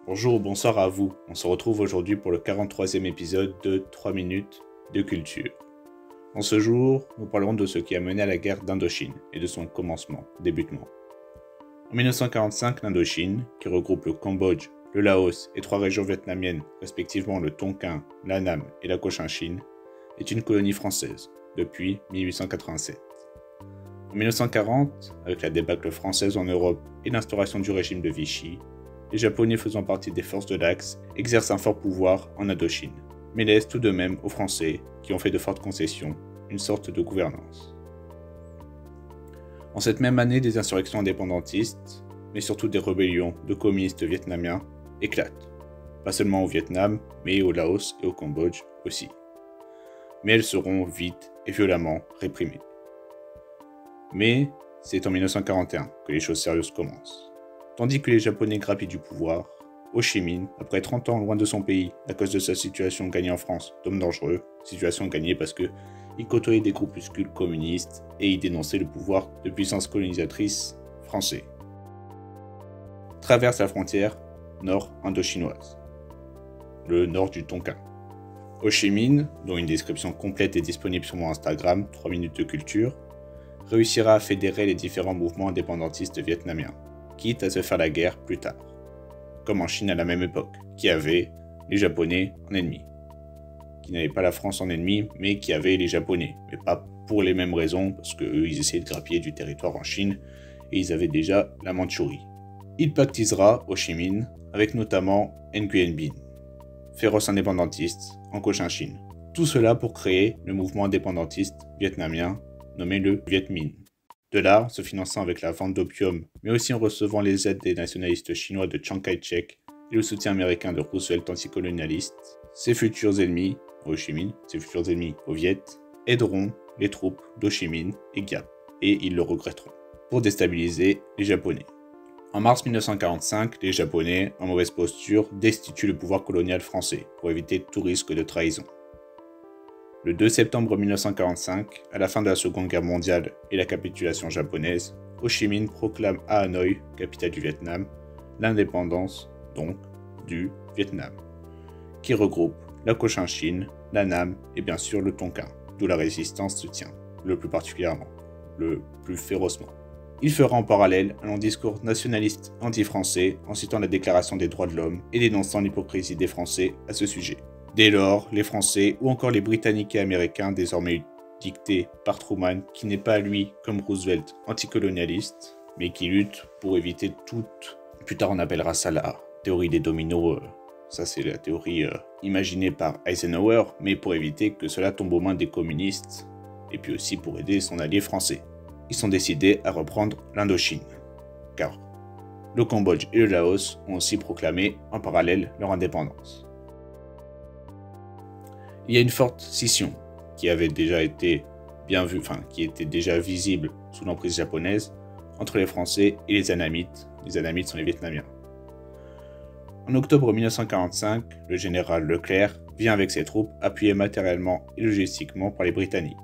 Bonjour ou bonsoir à vous, on se retrouve aujourd'hui pour le 43e épisode de 3 minutes de culture. En ce jour, nous parlerons de ce qui a mené à la guerre d'Indochine et de son débutement. En 1945, l'Indochine, qui regroupe le Cambodge, le Laos et 3 régions vietnamiennes, respectivement le Tonkin, l'Annam et la Cochinchine, est une colonie française depuis 1887. En 1940, avec la débâcle française en Europe et l'instauration du régime de Vichy, les Japonais faisant partie des forces de l'Axe exercent un fort pouvoir en Indochine, mais laissent tout de même aux Français, qui ont fait de fortes concessions, une sorte de gouvernance. En cette même année, des insurrections indépendantistes, mais surtout des rébellions de communistes vietnamiens, éclatent, pas seulement au Vietnam, mais au Laos et au Cambodge aussi. Mais elles seront vite et violemment réprimées. Mais c'est en 1941 que les choses sérieuses commencent. Tandis que les Japonais grappillent du pouvoir, Ho Chi Minh, après 30 ans loin de son pays à cause de sa situation gagnée en France d'homme dangereux, situation gagnée parce qu'il côtoyait des groupuscules communistes et il dénonçait le pouvoir de puissance colonisatrice français, traverse la frontière nord-indochinoise, le nord du Tonkin. Ho Chi Minh, dont une description complète est disponible sur mon Instagram, 3 minutes de culture, réussira à fédérer les différents mouvements indépendantistes vietnamiens, quitte à se faire la guerre plus tard, comme en Chine à la même époque, qui avait les Japonais en ennemis, qui n'avait pas la France en ennemi, mais qui avait les Japonais, mais pas pour les mêmes raisons, parce qu'eux, ils essayaient de grappiller du territoire en Chine, et ils avaient déjà la Mandchourie. Il pactisera Ho Chi Minh avec notamment Nguyen Binh, féroce indépendantiste en Cochinchine. Tout cela pour créer le mouvement indépendantiste vietnamien nommé le Viet Minh. De là, en se finançant avec la vente d'opium, mais aussi en recevant les aides des nationalistes chinois de Chiang Kai-shek et le soutien américain de Roosevelt anticolonialiste, ses futurs ennemis, Ho Chi Minh, ses futurs ennemis au Viet, aideront les troupes d'Ho Chi Minh et Giap, et ils le regretteront, pour déstabiliser les Japonais. En mars 1945, les Japonais, en mauvaise posture, destituent le pouvoir colonial français pour éviter tout risque de trahison. Le 2 septembre 1945, à la fin de la Seconde Guerre mondiale et la capitulation japonaise, Ho Chi Minh proclame à Hanoï, capitale du Vietnam, l'indépendance, donc, du Vietnam, qui regroupe la Cochinchine, l'Annam et bien sûr le Tonkin, d'où la résistance se tient, le plus particulièrement, le plus férocement. Il fera en parallèle un long discours nationaliste anti-français en citant la Déclaration des droits de l'homme et dénonçant l'hypocrisie des Français à ce sujet. Dès lors, les Français ou encore les Britanniques et Américains, désormais dictés par Truman, qui n'est pas lui, comme Roosevelt, anticolonialiste, mais qui lutte pour éviter toute... Plus tard on appellera ça la théorie des dominos, ça c'est la théorie imaginée par Eisenhower, mais pour éviter que cela tombe aux mains des communistes, et puis aussi pour aider son allié français. Ils sont décidés à reprendre l'Indochine, car le Cambodge et le Laos ont aussi proclamé en parallèle leur indépendance. Il y a une forte scission qui avait déjà été bien vue, qui était déjà visible sous l'emprise japonaise entre les Français et les Annamites. Les Annamites sont les Vietnamiens. En octobre 1945, le général Leclerc vient avec ses troupes appuyées matériellement et logistiquement par les Britanniques,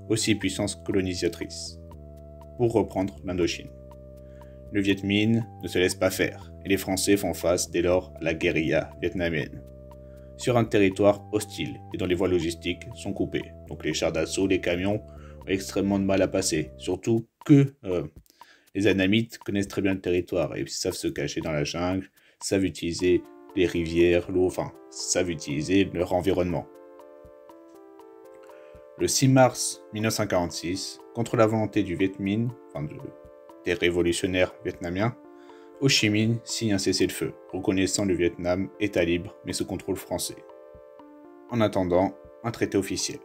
aussi puissance colonisatrice, pour reprendre l'Indochine. Le Viet Minh ne se laisse pas faire et les Français font face dès lors à la guérilla vietnamienne, sur un territoire hostile et dont les voies logistiques sont coupées. Donc les chars d'assaut, les camions ont extrêmement de mal à passer. Surtout que les Annamites connaissent très bien le territoire et savent se cacher dans la jungle, savent utiliser les rivières, l'eau, savent utiliser leur environnement. Le 6 mars 1946, contre la volonté du Viet Minh, des révolutionnaires vietnamiens, Ho Chi Minh signe un cessez-le-feu, reconnaissant le Vietnam État libre mais sous contrôle français. En attendant, un traité officiel.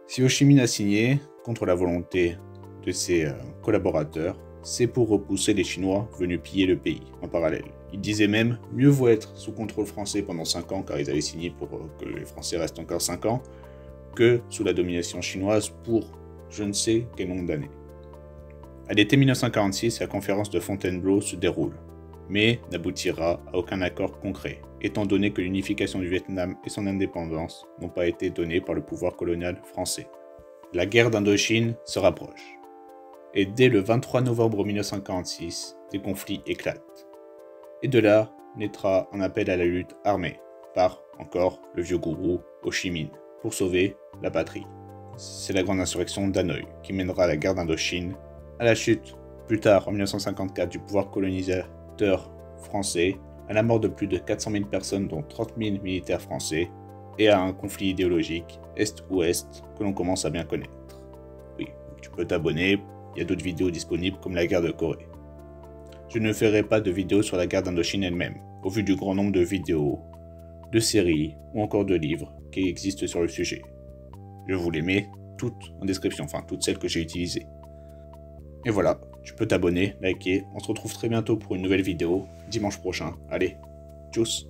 Si Ho Chi Minh a signé, contre la volonté de ses collaborateurs, c'est pour repousser les Chinois venus piller le pays en parallèle. Il disait même mieux vaut être sous contrôle français pendant 5 ans, car ils avaient signé pour que les Français restent encore 5 ans, que sous la domination chinoise pour je ne sais quel nombre d'années. À l'été 1946, la conférence de Fontainebleau se déroule, mais n'aboutira à aucun accord concret, étant donné que l'unification du Vietnam et son indépendance n'ont pas été données par le pouvoir colonial français. La guerre d'Indochine se rapproche, et dès le 23 novembre 1946, des conflits éclatent. Et de là naîtra un appel à la lutte armée par, encore, le vieux gourou Ho Chi Minh pour sauver la patrie. C'est la grande insurrection d'Hanoï qui mènera à la guerre d'Indochine, à la chute, plus tard en 1954, du pouvoir colonisateur français, à la mort de plus de 400 000 personnes dont 30 000 militaires français, et à un conflit idéologique Est-Ouest que l'on commence à bien connaître. Oui, tu peux t'abonner, il y a d'autres vidéos disponibles comme la guerre de Corée. Je ne ferai pas de vidéo sur la guerre d'Indochine elle-même, au vu du grand nombre de vidéos, de séries ou encore de livres qui existent sur le sujet. Je vous les mets toutes en description, enfin toutes celles que j'ai utilisées. Et voilà, tu peux t'abonner, liker, on se retrouve très bientôt pour une nouvelle vidéo, dimanche prochain. Allez, tchuss!